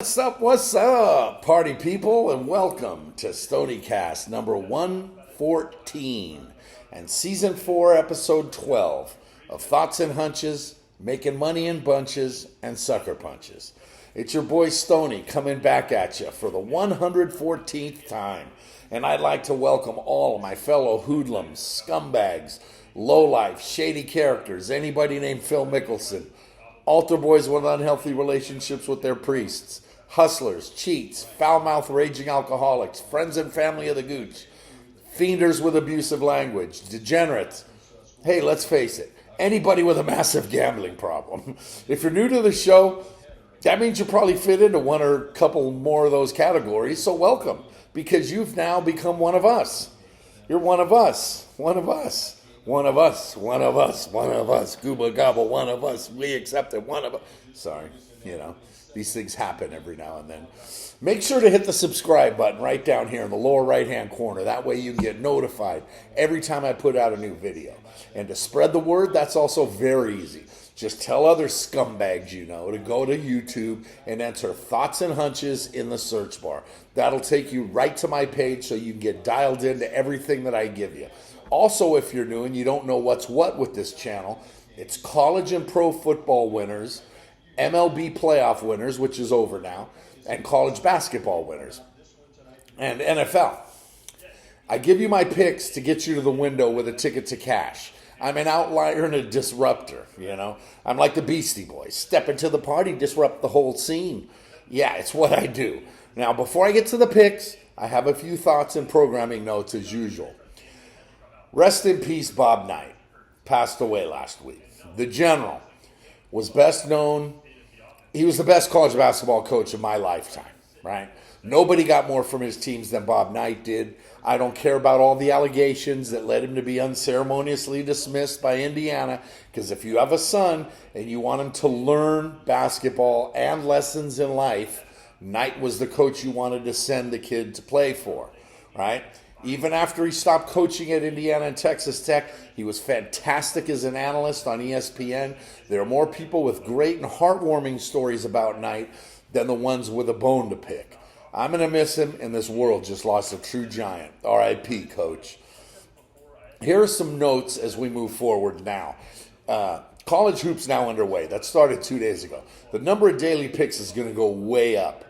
What's up, party people, and welcome to Stoniecast number 114 and season 4, episode 12 of Thoughts and Hunches, Making Money in Bunches, and Sucker Punches. It's your boy Stony coming back at you for the 114th time, and I'd like to welcome all of my fellow hoodlums, scumbags, lowlife, shady characters, anybody named Phil Mickelson, altar boys with unhealthy relationships with their priests, hustlers, cheats, foul-mouthed raging alcoholics, friends and family of the gooch, fienders with abusive language, degenerates. Hey, let's face it, anybody with a massive gambling problem. If you're new to the show, that means you probably fit into one or a couple more of those categories, so welcome, because you've now become one of us. You're one of us, one of us, one of us, one of us, one of us, gooba gobble, one of us, we accept it, one of us. Sorry, these things happen every now and then. Make sure to hit the subscribe button right down here in the lower right-hand corner. That way you can get notified every time I put out a new video. And to spread the word, that's also very easy. Just tell other scumbags you know to go to YouTube and enter Thoughts and Hunches in the search bar. That'll take you right to my page so you can get dialed into everything that I give you. Also, if you're new and you don't know what's what with this channel, it's college and pro football winners, MLB playoff winners, which is over now, and college basketball winners, and NFL. I give you my picks to get you to the window with a ticket to cash. I'm an outlier and a disruptor, I'm like the Beastie Boys. Step into the party, disrupt the whole scene. Yeah, it's what I do. Now, before I get to the picks, I have a few thoughts and programming notes as usual. Rest in peace, Bob Knight. Passed away last week. The General was best known. He was the best college basketball coach of my lifetime, right? Nobody got more from his teams than Bob Knight did. I don't care about all the allegations that led him to be unceremoniously dismissed by Indiana, because if you have a son and you want him to learn basketball and lessons in life, Knight was the coach you wanted to send the kid to play for, right? Even after he stopped coaching at Indiana and Texas Tech, he was fantastic as an analyst on ESPN. There are more people with great and heartwarming stories about Knight than the ones with a bone to pick. I'm going to miss him, and this world just lost a true giant. R.I.P., Coach. Here are some notes as we move forward now. College hoops now underway. That started 2 days ago. The number of daily picks is going to go way up.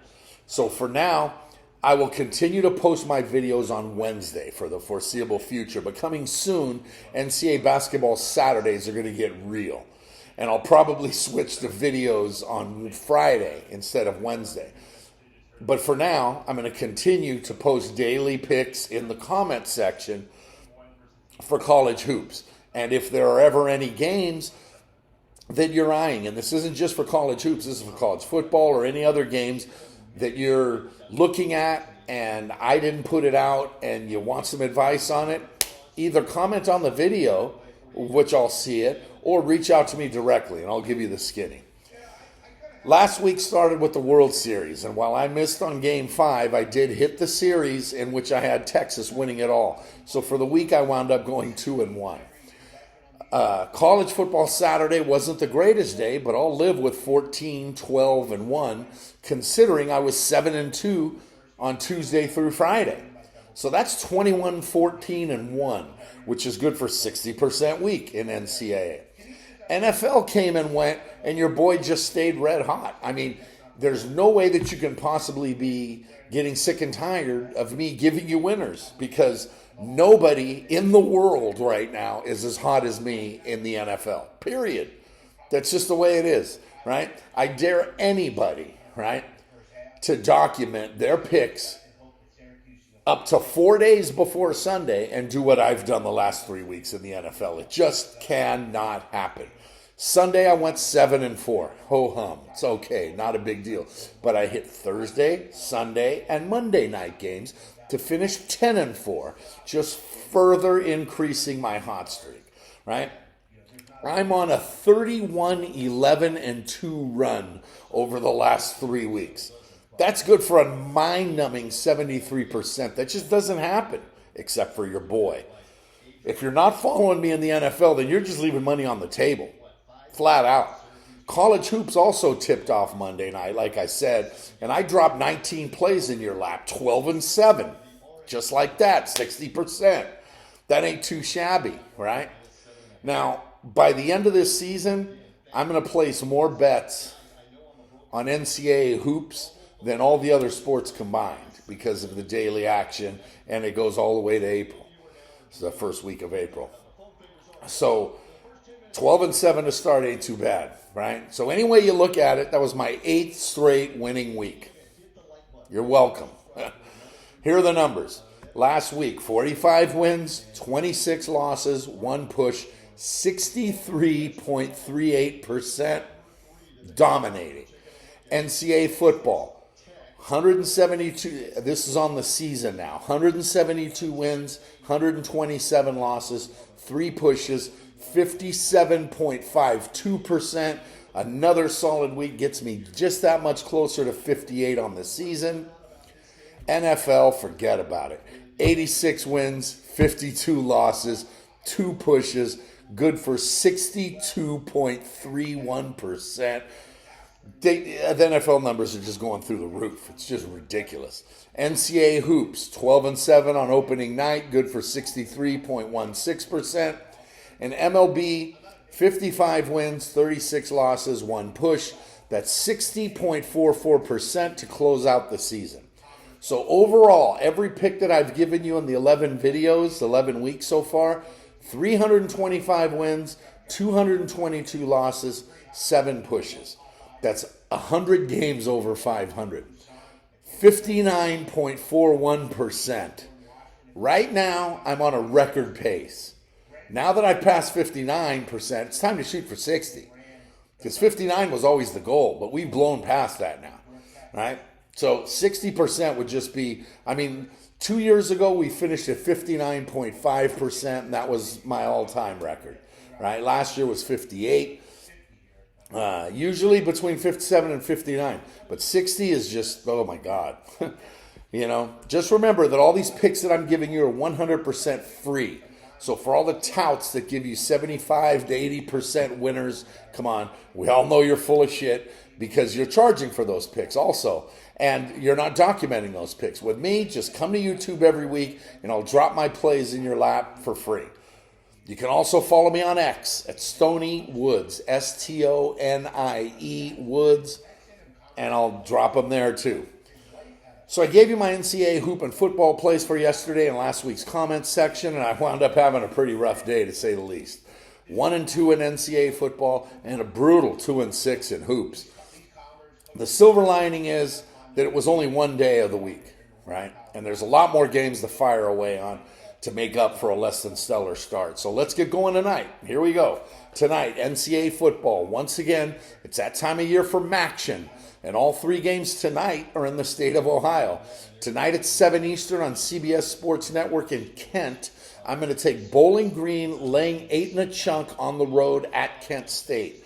So for now, I will continue to post my videos on Wednesday for the foreseeable future, but coming soon, NCAA basketball Saturdays are going to get real. And I'll probably switch the videos on Friday instead of Wednesday. But for now, I'm going to continue to post daily picks in the comment section for college hoops. And if there are ever any games that you're eyeing, and this isn't just for college hoops, this is for college football or any other games that you're looking at and I didn't put it out and you want some advice on it, either comment on the video, which I'll see it, or reach out to me directly and I'll give you the skinny. Last week started with the World Series, and while I missed on Game 5, I did hit the series in which I had Texas winning it all. So for the week, I wound up going 2-1. College football Saturday wasn't the greatest day, but I'll live with 14, 12, and 1, considering I was 7-2 on Tuesday through Friday. So that's 21, 14, and 1, which is good for 60% week in NCAA. NFL came and went, and your boy just stayed red hot. I mean, there's no way that you can possibly be getting sick and tired of me giving you winners, because nobody in the world right now is as hot as me in the NFL, period. That's just the way it is, right? I dare anybody, right, to document their picks up to 4 days before Sunday and do what I've done the last 3 weeks in the NFL. It just cannot happen. Sunday, I went 7-4. Ho-hum. It's okay. Not a big deal. But I hit Thursday, Sunday, and Monday night games to finish 10-4, just further increasing my hot streak, right? I'm on a 31-11-2 run over the last 3 weeks. That's good for a mind-numbing 73%. That just doesn't happen, except for your boy. If you're not following me in the NFL, then you're just leaving money on the table, flat out. College hoops also tipped off Monday night, like I said, and I dropped 19 plays in your lap, 12-7. Just like that, 60%. That ain't too shabby, right? Now, by the end of this season, I'm going to place more bets on NCAA hoops than all the other sports combined because of the daily action, and it goes all the way to April. It's the first week of April. So 12-7 to start ain't too bad, right? So any way you look at it, that was my 8th straight winning week. You're welcome. Here are the numbers. Last week, 45 wins, 26 losses, 1 push, 63.38%, dominating. NCAA football, 172, this is on the season now, 172 wins, 127 losses, 3 pushes, 57.52%. Another solid week gets me just that much closer to 58 on the season. NFL, forget about it. 86 wins, 52 losses, 2 pushes, good for 62.31%. The NFL numbers are just going through the roof. It's just ridiculous. NCAA hoops, 12-7 on opening night, good for 63.16%. And MLB, 55 wins, 36 losses, 1 push. That's 60.44% to close out the season. So overall, every pick that I've given you in the 11 videos, 11 weeks so far, 325 wins, 222 losses, 7 pushes. That's 100 games over 500. 59.41%. Right now, I'm on a record pace. Now that I've passed 59%, it's time to shoot for 60. Because 59 was always the goal, but we've blown past that now, right? So 60% would just be, 2 years ago we finished at 59.5%, and that was my all-time record, right? Last year was 58. Usually between 57 and 59. But 60 is just, oh my God. Just remember that all these picks that I'm giving you are 100% free. So for all the touts that give you 75 to 80% winners, come on, we all know you're full of shit because you're charging for those picks also. And you're not documenting those picks. With me, just come to YouTube every week and I'll drop my plays in your lap for free. You can also follow me on X at Stonie Woods, STONIE Woods, and I'll drop them there too. So I gave you my NCAA hoop and football plays for yesterday in last week's comments section, and I wound up having a pretty rough day to say the least. 1-2 in NCAA football and a brutal 2-6 in hoops. The silver lining is that it was only one day of the week, right? And there's a lot more games to fire away on to make up for a less than stellar start. So let's get going tonight. Here we go. Tonight, NCAA football. Once again, it's that time of year for MACtion. And all 3 games tonight are in the state of Ohio. Tonight at 7 Eastern on CBS Sports Network in Kent, I'm going to take Bowling Green laying 8 and a chunk on the road at Kent State.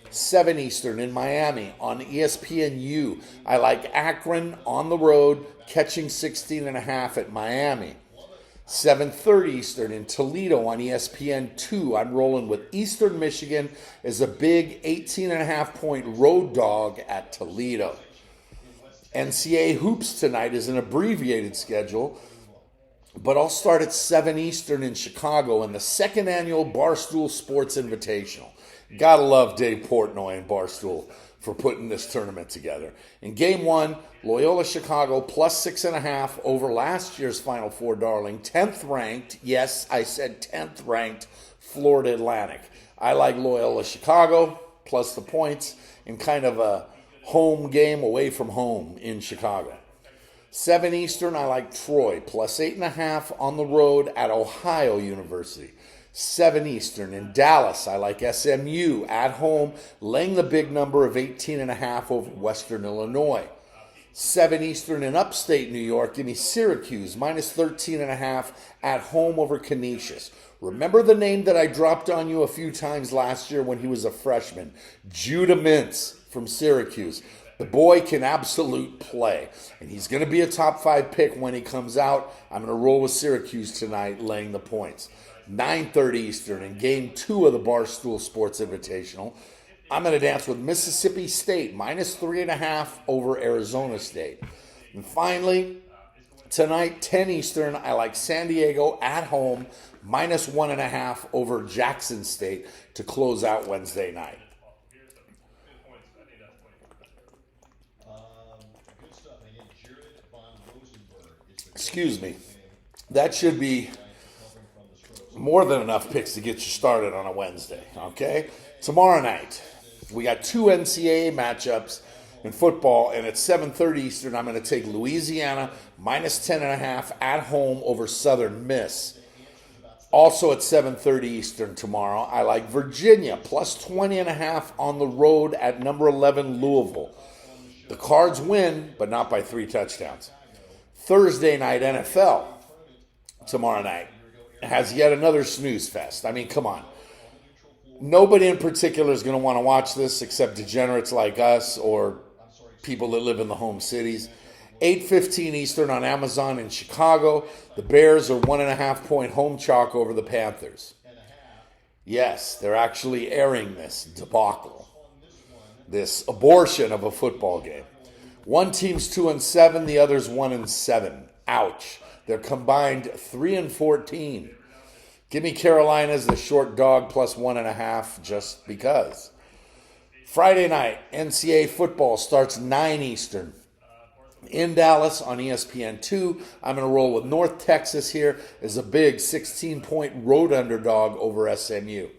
7 Eastern in Miami on ESPNU. I like Akron on the road catching 16.5 at Miami. 7:30 Eastern in Toledo on ESPN2. I'm rolling with Eastern Michigan as a big 18.5-point road dog at Toledo. NCAA Hoops tonight is an abbreviated schedule, but I'll start at 7 Eastern in Chicago in the 2nd annual Barstool Sports Invitational. Gotta love Dave Portnoy and Barstool for putting this tournament together. In Game 1, Loyola Chicago plus 6.5 over last year's Final Four darling, 10th ranked, yes, I said 10th ranked, Florida Atlantic. I like Loyola Chicago plus the points in kind of a home game away from home in Chicago. 7 Eastern, I like Troy plus 8.5 on the road at Ohio University. 7 Eastern in Dallas, I like SMU at home, laying the big number of 18.5 over Western Illinois. 7 Eastern in upstate New York, give me Syracuse, minus 13.5 at home over Canisius. Remember the name that I dropped on you a few times last year when he was a freshman, Judah Mintz from Syracuse. The boy can absolute play, and he's going to be a top 5 pick when he comes out. I'm going to roll with Syracuse tonight, laying the points. 9:30 Eastern in Game 2 of the Barstool Sports Invitational. I'm going to dance with Mississippi State, minus 3.5 over Arizona State. And finally, tonight, 10 Eastern, I like San Diego at home, minus 1.5 over Jackson State to close out Wednesday night. Excuse me. That should be more than enough picks to get you started on a Wednesday, okay? Tomorrow night, we got 2 NCAA matchups in football, and at 7:30 Eastern, I'm going to take Louisiana minus 10.5 at home over Southern Miss. Also at 7:30 Eastern tomorrow, I like Virginia plus 20.5 on the road at number 11 Louisville. The Cards win, but not by 3 touchdowns. Thursday night NFL tomorrow night has yet another snooze fest. I mean, come on. Nobody in particular is going to want to watch this except degenerates like us or people that live in the home cities. 8:15 Eastern on Amazon in Chicago. The Bears are 1.5-point home chalk over the Panthers. Yes, they're actually airing this debacle, this abortion of a football game. One team's 2-7, the other's 1-7. Ouch. They're combined 3-14. Give me Carolina as the short dog plus 1.5 just because. Friday night, NCAA football starts 9 Eastern. In Dallas on ESPN2, I'm going to roll with North Texas here as a big 16-point road underdog over SMU.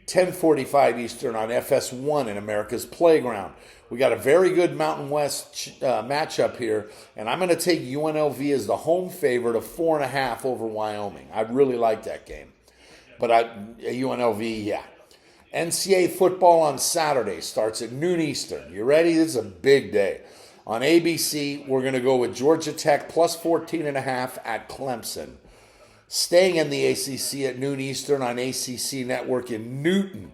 10:45 Eastern on FS1 in America's Playground. We got a very good Mountain West matchup here, and I'm going to take UNLV as the home favorite of 4.5 over Wyoming. I really like that game. But UNLV, yeah. NCAA football on Saturday starts at noon Eastern. You ready? This is a big day. On ABC, we're going to go with Georgia Tech plus 14.5 at Clemson. Staying in the ACC at noon Eastern on ACC Network in Newton.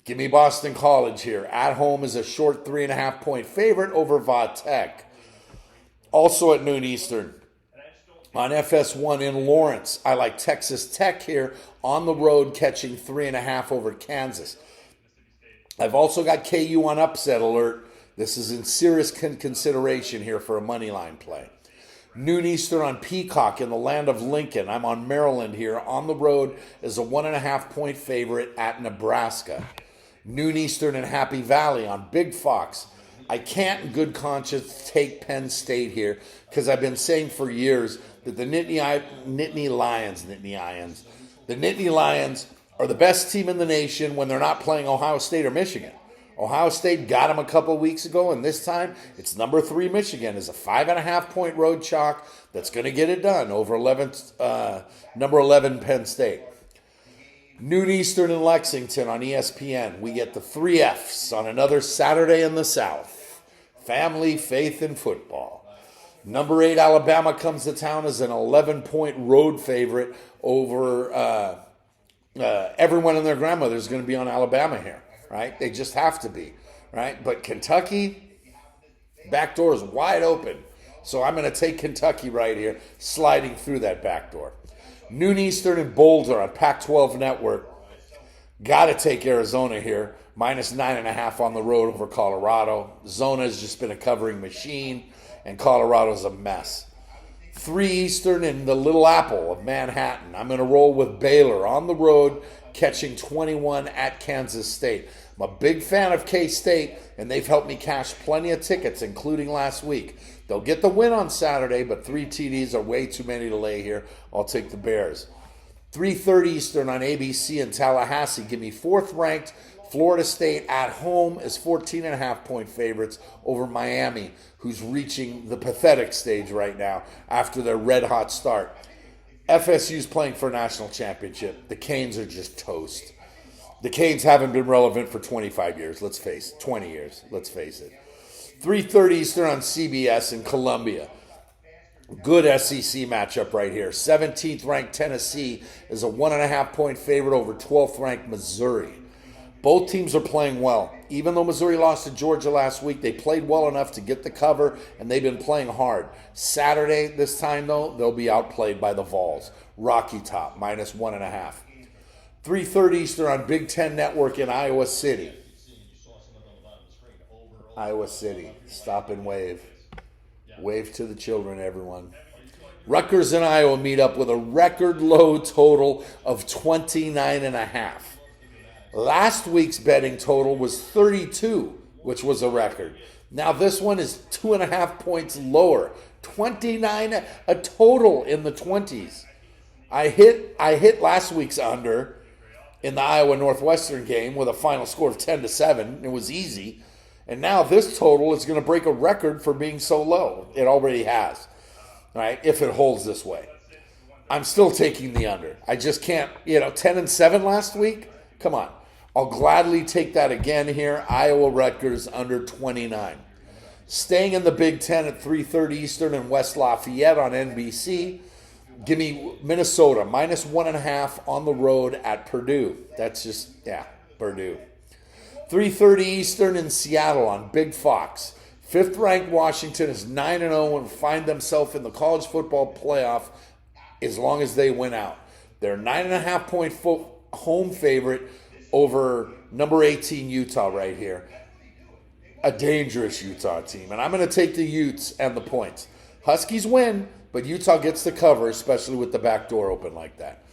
Give me Boston College here. At home is a short 3.5-point favorite over Va Tech. Also at noon Eastern on FS1 in Lawrence, I like Texas Tech here on the road catching 3.5 over Kansas. I've also got KU on upset alert. This is in serious consideration here for a money line play. Noon Eastern on Peacock in the land of Lincoln. I'm on Maryland here on the road as a 1.5-point favorite at Nebraska. Noon Eastern in Happy Valley on Big Fox. I can't in good conscience take Penn State here because I've been saying for years that the Nittany Lions are the best team in the nation when they're not playing Ohio State or Michigan. Ohio State got them a couple weeks ago, and this time it's number 3 Michigan is a 5.5-point road chalk that's going to get it done over number 11 Penn State. Noon Eastern in Lexington on ESPN. We get the 3 Fs on another Saturday in the South. Family, faith, and football. Number 8 Alabama comes to town as an 11-point road favorite over everyone and their grandmother is going to be on Alabama here. Right? They just have to be, right? But Kentucky, back door is wide open. So I'm going to take Kentucky right here, sliding through that back door. Noon Eastern in Boulder on Pac-12 Network. Got to take Arizona here, minus 9.5 on the road over Colorado. Zona has just been a covering machine, and Colorado's a mess. 3 Eastern in the Little Apple of Manhattan. I'm going to roll with Baylor on the road, catching 21 at Kansas State. I'm a big fan of K-State, and they've helped me cash plenty of tickets, including last week. They'll get the win on Saturday, but 3 TDs are way too many to lay here. I'll take the Bears. 3:30 Eastern on ABC in Tallahassee. Give me 4th-ranked Florida State at home as 14.5-point favorites over Miami, who's reaching the pathetic stage right now after their red-hot start. FSU's playing for a national championship. The Canes are just toast. The Canes haven't been relevant for 25 years, let's face it. 20 years, let's face it. 3:30 Eastern on CBS in Columbia. Good SEC matchup right here. 17th ranked Tennessee is a 1.5-point favorite over 12th ranked Missouri. Both teams are playing well. Even though Missouri lost to Georgia last week, they played well enough to get the cover, and they've been playing hard. Saturday, this time, though, they'll be outplayed by the Vols. Rocky Top, minus 1.5. 3:30 Eastern on Big Ten Network in Iowa City. Iowa City. Stop and wave. Wave to the children, everyone. Rutgers and Iowa meet up with a record low total of 29.5. Last week's betting total was 32, which was a record. Now this one is 2.5 points lower. 29, a total in the 20s. I hit last week's under in the Iowa Northwestern game with a final score of 10-7. It was easy. And now this total is going to break a record for being so low. It already has. Right? If it holds this way. I'm still taking the under. I just can't, 10-7 last week? Come on. I'll gladly take that again here. Iowa Rutgers under 29. Staying in the Big Ten at 3:30 Eastern in West Lafayette on NBC. Give me Minnesota, -1.5 on the road at Purdue. That's just, Purdue. 3:30 Eastern in Seattle on Big Fox. 5th-ranked Washington is 9-0 and find themselves in the college football playoff as long as they win out. They're 9.5-point home favorite over number 18 Utah right here. A dangerous Utah team. And I'm going to take the Utes and the points. Huskies win, but Utah gets the cover, especially with the back door open like that.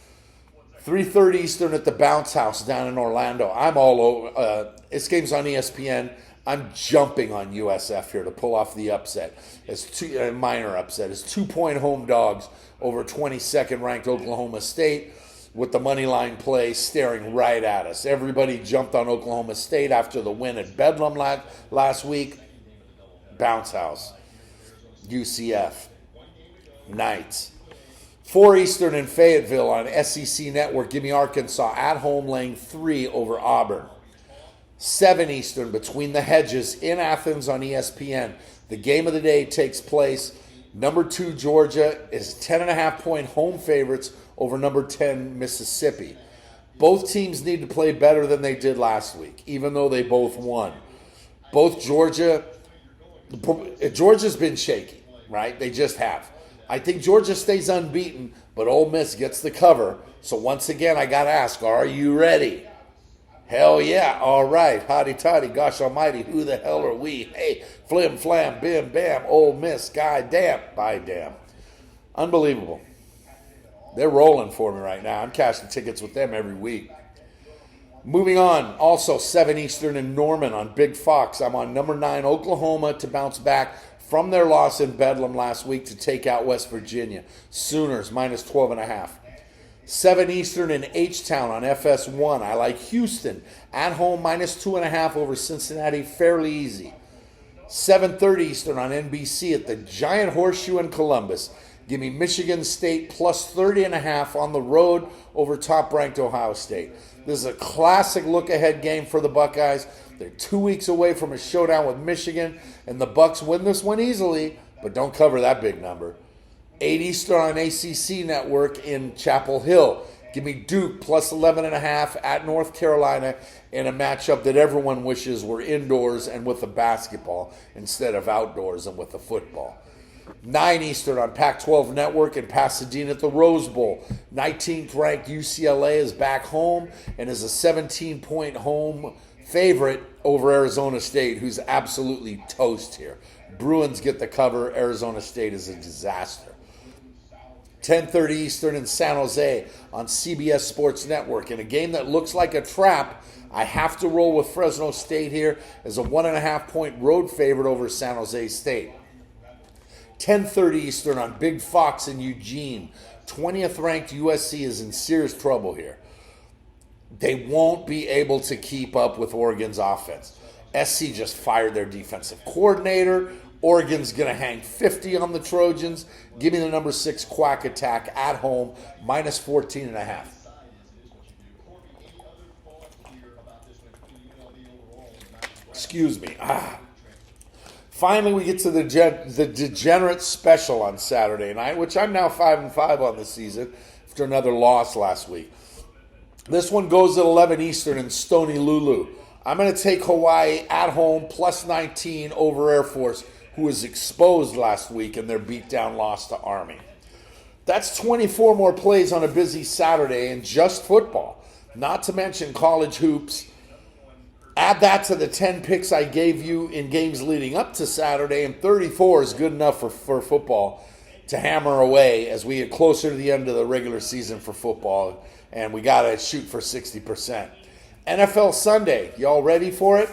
3:30 Eastern at the Bounce House down in Orlando. I'm all over. This game's on ESPN. I'm jumping on USF here to pull off the upset. It's a minor upset. It's 2-point home dogs over 22nd ranked Oklahoma State with the money line play staring right at us. Everybody jumped on Oklahoma State after the win at Bedlam last week. Bounce House. UCF. Knights. 4 Eastern in Fayetteville on SEC Network. Give me Arkansas at home laying 3 over Auburn. 7 Eastern between the hedges in Athens on ESPN. The game of the day takes place. Number 2 Georgia is 10.5-point home favorites over number 10 Mississippi. Both teams need to play better than they did last week, even though they both won. Georgia's been shaky, right? They just have. I think Georgia stays unbeaten, but Ole Miss gets the cover. So once again, I got to ask, are you ready? Hell yeah. All right. Hotty toddy. Gosh almighty. Who the hell are we? Hey, flim flam, bim bam. Ole Miss. Guy damn. By damn. Unbelievable. They're rolling for me right now. I'm cashing tickets with them every week. Moving on. Also 7 Eastern in Norman on Big Fox. I'm on number 9 Oklahoma to bounce back from their loss in Bedlam last week to take out West Virginia. Sooners -12.5. 7 Eastern in H-Town on FS1. I like Houston at home -2.5 over Cincinnati. Fairly easy. 7:30 Eastern on NBC at the Giant Horseshoe in Columbus. Give me Michigan State +30.5 on the road over top-ranked Ohio State. This is a classic look-ahead game for the Buckeyes. They're 2 weeks away from a showdown with Michigan, and the Bucks win this one easily, but don't cover that big number. 8 Eastern on ACC Network in Chapel Hill. Give me Duke +11.5 at North Carolina in a matchup that everyone wishes were indoors and with the basketball instead of outdoors and with the football. 9 Eastern on Pac-12 Network in Pasadena at the Rose Bowl. 19th ranked UCLA is back home and is a 17-point home favorite over Arizona State, who's absolutely toast here. Bruins get the cover. Arizona State is a disaster. 10:30 Eastern in San Jose on CBS Sports Network. In a game that looks like a trap, I have to roll with Fresno State here as a 1.5-point road favorite over San Jose State. 10:30 Eastern on Big Fox in Eugene. 20th ranked USC is in serious trouble here. They won't be able to keep up with Oregon's offense. SC just fired their defensive coordinator. Oregon's going to hang 50 on the Trojans. Give me the number 6 Quack Attack at home, -14.5. Excuse me. Finally, we get to the Degenerate Special on Saturday night, which I'm now 5-5 on this season after another loss last week. This one goes at 11 Eastern in Stony Lulu. I'm going to take Hawaii at home +19 over Air Force, who was exposed last week in their beatdown loss to Army. That's 24 more plays on a busy Saturday in just football, not to mention college hoops. Add that to the 10 picks I gave you in games leading up to Saturday, and 34 is good enough for football to hammer away as we get closer to the end of the regular season for football, and we got to shoot for 60%. NFL Sunday, y'all ready for it?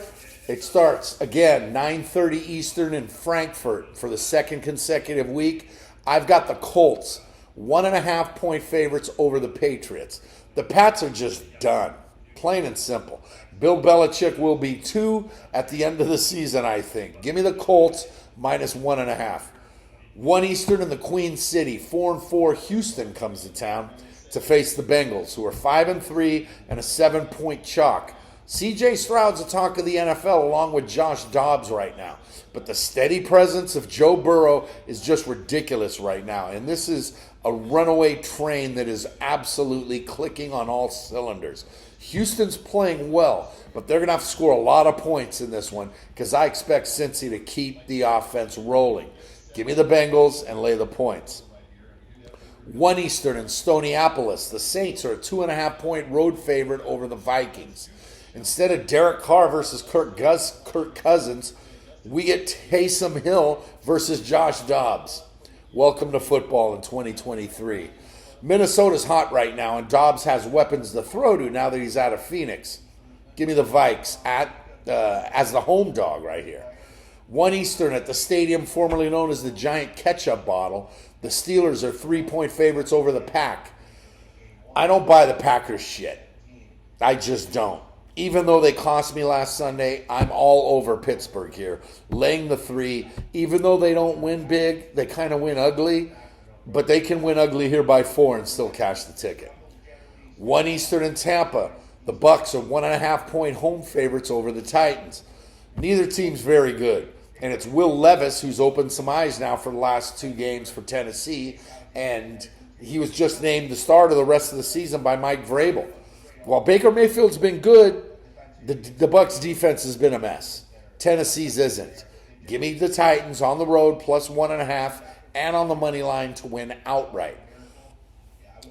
It starts, again, 9:30 Eastern in Frankfurt for the second consecutive week. I've got the Colts, 1.5-point favorites over the Patriots. The Pats are just done, plain and simple. Bill Belichick will be 2 at the end of the season, I think. Give me the Colts, minus 1.5. 1 Eastern in the Queen City, 4-4 Houston comes to town to face the Bengals, who are 5-3 and a 7-point chalk. C.J. Stroud's the talk of the NFL along with Josh Dobbs right now. But the steady presence of Joe Burrow is just ridiculous right now. And this is a runaway train that is absolutely clicking on all cylinders. Houston's playing well, but they're going to have to score a lot of points in this one because I expect Cincy to keep the offense rolling. Give me the Bengals and lay the points. 1 Eastern in Stoneyappolis, the Saints are a 2.5-point road favorite over the Vikings. Instead of Derek Carr versus Kirk Cousins, we get Taysom Hill versus Josh Dobbs. Welcome to football in 2023. Minnesota's hot right now, and Dobbs has weapons to throw to now that he's out of Phoenix. Give me the Vikes as the home dog right here. 1 Eastern at the stadium formerly known as the Giant Ketchup Bottle. The Steelers are 3-point favorites over the Pack. I don't buy the Packers shit. I just don't. Even though they cost me last Sunday, I'm all over Pittsburgh here. Laying the 3. Even though they don't win big, they kind of win ugly. But they can win ugly here by 4 and still cash the ticket. 1 Eastern in Tampa. The Bucks are 1.5-point home favorites over the Titans. Neither team's very good. And it's Will Levis who's opened some eyes now for the last 2 games for Tennessee. And he was just named the starter the rest of the season by Mike Vrabel. While Baker Mayfield's been good, the Bucks' defense has been a mess. Tennessee's isn't. Give me the Titans on the road plus 1.5 and on the money line to win outright.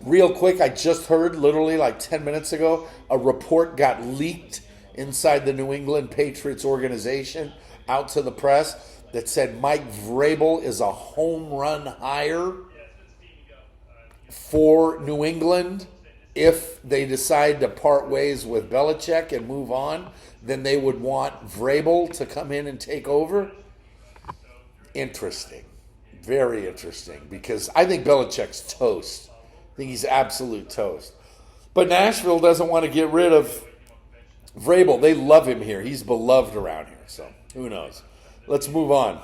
Real quick, I just heard literally like 10 minutes ago, a report got leaked inside the New England Patriots organization out to the press that said Mike Vrabel is a home run hire for New England. If they decide to part ways with Belichick and move on, then they would want Vrabel to come in and take over. Interesting. Very interesting. Because I think Belichick's toast. I think he's absolute toast. But Nashville doesn't want to get rid of Vrabel. They love him here. He's beloved around here. So who knows? Let's move on.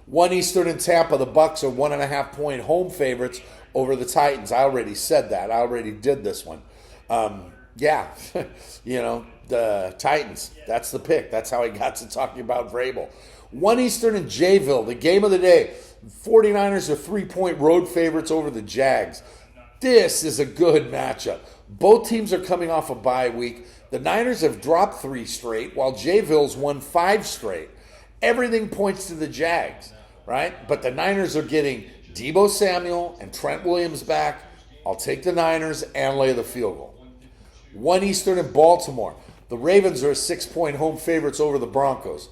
1 Eastern in Tampa. The Bucks are 1.5-point home favorites over the Titans. I already said that. I already did this one. The Titans. That's the pick. That's how I got to talking about Vrabel. 1 Eastern in Jayville, the game of the day. 49ers are 3-point road favorites over the Jags. This is a good matchup. Both teams are coming off a bye week. The Niners have dropped 3 straight, while Jayville's won 5 straight. Everything points to the Jags, right? But the Niners are getting Deebo Samuel and Trent Williams back. I'll take the Niners and lay the field goal. 1 Eastern in Baltimore. The Ravens are 6-point home favorites over the Broncos.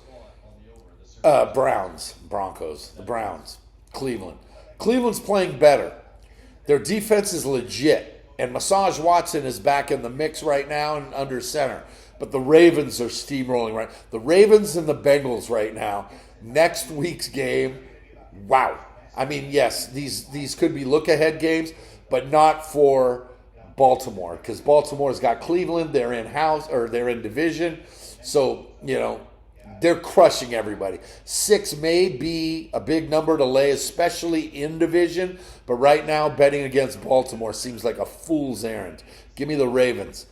Browns. Cleveland. Cleveland's playing better. Their defense is legit. And Massage Watson is back in the mix right now and under center. But the Ravens are steamrolling right. The Ravens and the Bengals right now. Next week's game, wow. I mean, yes, these could be look-ahead games, but not for Baltimore. Because Baltimore's got Cleveland. They're in-house, or they're in division. So, they're crushing everybody. 6 may be a big number to lay, especially in division. But right now, betting against Baltimore seems like a fool's errand. Give me the Ravens.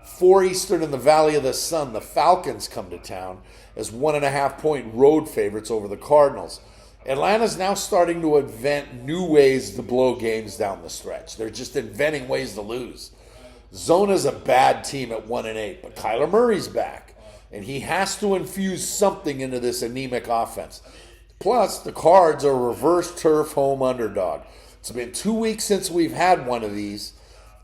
4 Eastern in the Valley of the Sun. The Falcons come to town as 1.5-point road favorites over the Cardinals. Atlanta's now starting to invent new ways to blow games down the stretch. They're just inventing ways to lose. Zona's a bad team at 1-8, but Kyler Murray's back. And he has to infuse something into this anemic offense. Plus, the Cards are a reverse turf home underdog. It's been 2 weeks since we've had one of these,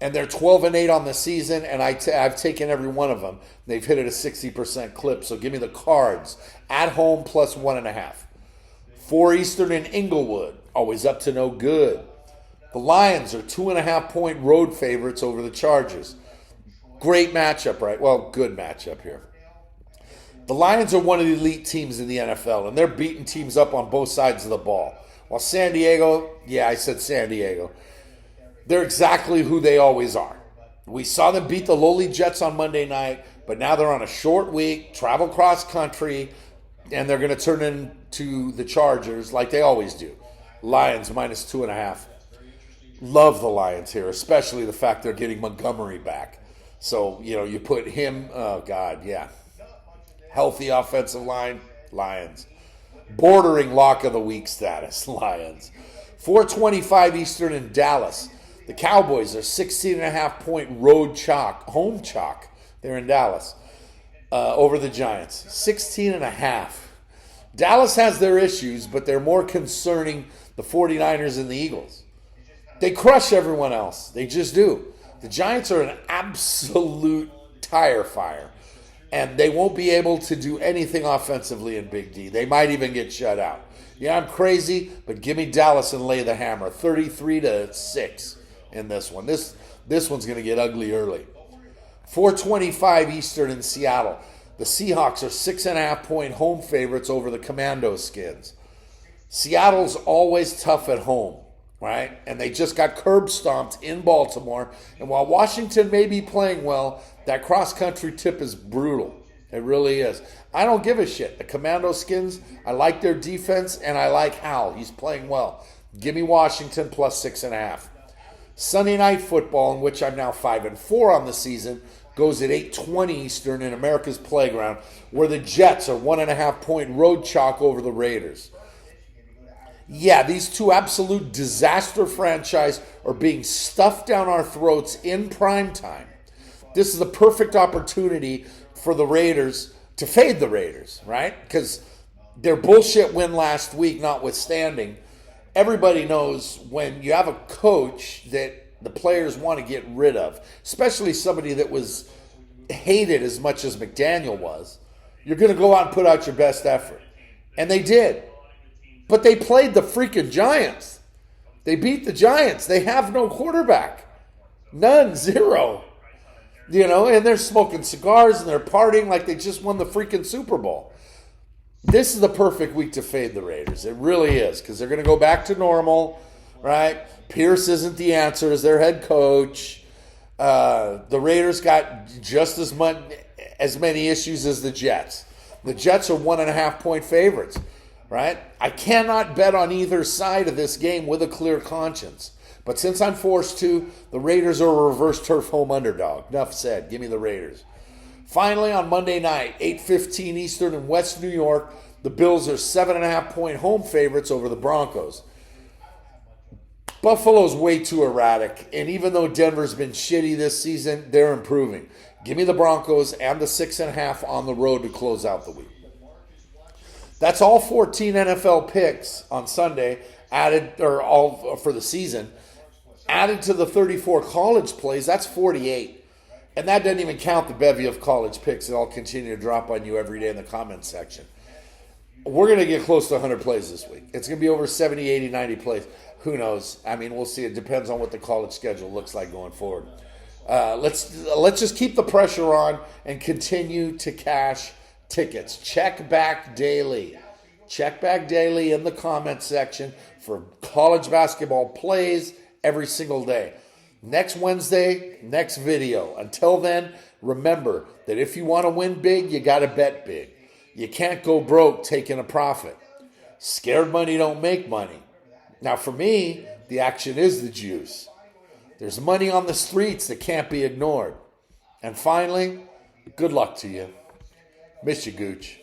And they're 12-8 on the season, and I've taken every one of them. They've hit it a 60% clip. So give me the Cards at home plus 1.5. 4 Eastern in Inglewood, always up to no good. The Lions are 2.5-point road favorites over the Chargers. Great matchup, right? Well, good matchup here. The Lions are one of the elite teams in the NFL, and they're beating teams up on both sides of the ball. While San Diego, yeah, I said San Diego, they're exactly who they always are. We saw them beat the lowly Jets on Monday night, but now they're on a short week, travel cross country, and they're going to turn into the Chargers like they always do. Lions minus 2.5. Love the Lions here, especially the fact they're getting Montgomery back. So, you put him, oh, God, yeah. Healthy offensive line, Lions. Bordering lock of the week status, Lions. 4:25 Eastern in Dallas. The Cowboys are 16.5-point home chalk. They're in Dallas over the Giants. 16.5. Dallas has their issues, but they're more concerning the 49ers and the Eagles. They crush everyone else. They just do. The Giants are an absolute tire fire, and they won't be able to do anything offensively in Big D. They might even get shut out. Yeah, I'm crazy, but give me Dallas and lay the hammer. 33-6 in this one. This one's going to get ugly early. 4:25 Eastern in Seattle. The Seahawks are 6.5-point home favorites over the Commando Skins. Seattle's always tough at home, right? And they just got curb stomped in Baltimore. And while Washington may be playing well, that cross-country tip is brutal. It really is. I don't give a shit. The Commando Skins, I like their defense, and I like Hal. He's playing well. Give me Washington plus 6.5. Sunday Night Football, in which I'm now 5-4 on the season, goes at 8:20 Eastern in America's Playground, where the Jets are 1.5-point road chalk over the Raiders. Yeah, these two absolute disaster franchises are being stuffed down our throats in prime time. This is a perfect opportunity for the Raiders to fade the Raiders, right? Because their bullshit win last week notwithstanding, everybody knows when you have a coach that the players want to get rid of, especially somebody that was hated as much as McDaniel was, you're going to go out and put out your best effort. And they did. But they played the freaking Giants. They beat the Giants. They have no quarterback. None, zero. And they're smoking cigars and they're partying like they just won the freaking Super Bowl. This is the perfect week to fade the Raiders. It really is, because they're going to go back to normal, right? Pierce isn't the answer as their head coach. The Raiders got just as many issues as the Jets. The Jets are 1.5-point favorites, right? I cannot bet on either side of this game with a clear conscience. But since I'm forced to, the Raiders are a reverse turf home underdog. Enough said. Give me the Raiders. Finally, on Monday night, 8:15 Eastern in West New York, the Bills are 7.5-point home favorites over the Broncos. Buffalo's way too erratic, and even though Denver's been shitty this season, they're improving. Give me the Broncos and the 6.5 on the road to close out the week. That's all 14 NFL picks on Sunday, or all for the season. Added to the 34 college plays, that's 48. And that doesn't even count the bevy of college picks that I'll continue to drop on you every day in the comments section. We're going to get close to 100 plays this week. It's going to be over 70, 80, 90 plays. Who knows? I mean, we'll see. It depends on what the college schedule looks like going forward. Let's just keep the pressure on and continue to cash tickets. Check back daily. Check back daily in the comments section for college basketball plays every single day. Next Wednesday, next video. Until then, remember that if you want to win big, you got to bet big. You can't go broke taking a profit. Scared money don't make money. Now for me, the action is the juice. There's money on the streets that can't be ignored. And finally, good luck to you. Miss you, Gooch.